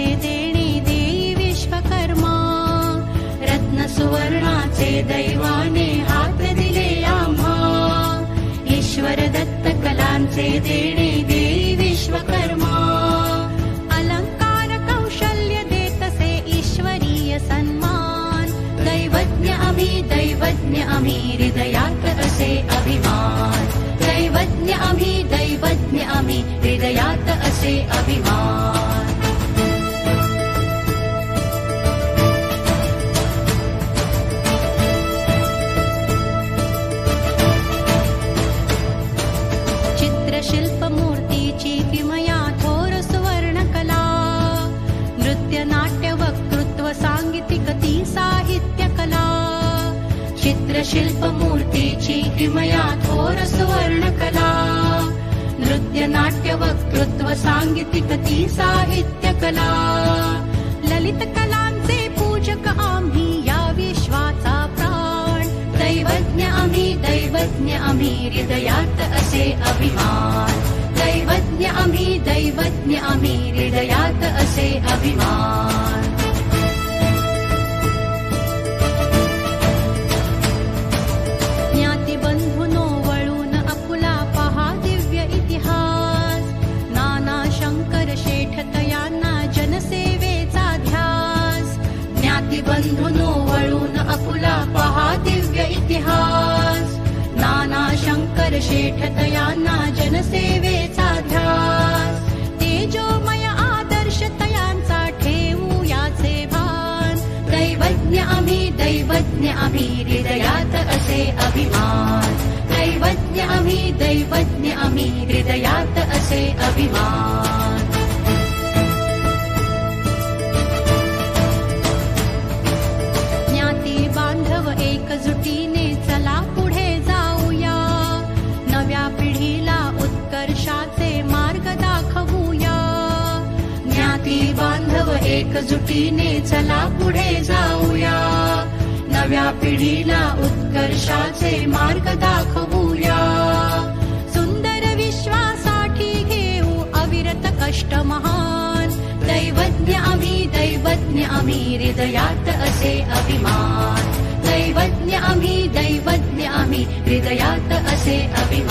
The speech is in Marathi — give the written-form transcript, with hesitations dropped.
कलांचे देणे देई विश्वकर्मा. रत्न सुवर्णाचे दैवाने हात दिले आम्हा. ईश्वर दत्त कलांचे देणे देई विश्वकर्मा. अलंकार कौशल्य देतसे ईश्वरीय सन्मान. दैवज्ञ आम्ही हृदयात असे अभिमान. दैवज्ञ आम्ही हृदयात असे अभिमान. चित्रशिल्प मूर्तीची किमया थोर सुवर्णकला. नृत्य नाट्य वक्तृत्व सांगीतिक ती साहित्य कला. चित्रशिल्प मूर्तीची किमया थोर सुवर्णकला. नृत्य नाट्य वक्तृत्व सांगीतिक ती साहित्य कला. ललित कलांचे पूजक आम्ही या विश्वाचा प्राण. दैवज्ञ आम्ही हृदयात असे अभिमान. दैवज्ञ आम्ही हृदयात असे अभिमान. ज्ञातिबंधुनो वळून आपुला पहा दिव्य इतिहास. नाना शंकर शेठ तयांना जनसेवेचा ध्यास. ज्ञातिबंधुनो वळून आपुला पहा दिव्य इतिहास. नाना शंकर शेठ तयांना जनसेवेचा ध्यास. तेजोमय आदर्श तयांचा ठेवू याचे भान. दैवज्ञ आम्ही हृदयात असे अभिमान. दैवज्ञ आम्ही हृदयात असे अभिमान. ज्ञाती बांधव एकजुटीने चला पुढे जाऊया. नव्या पिढीला उत्कर्षाचे मार्ग दाखवूया. ज्ञाती बांधव एकजुटीने चला पुढे जाऊया. नव्या पिढीला उत्कर्षाचे मार्ग दाखवूया. सुंदर विश्वासाठी घेऊ अविरत कष्ट महान. दैवज्ञ आम्ही हृदयात असे अभिमान. दैवज्ञ आम्ही हृदयात असे अभिमान.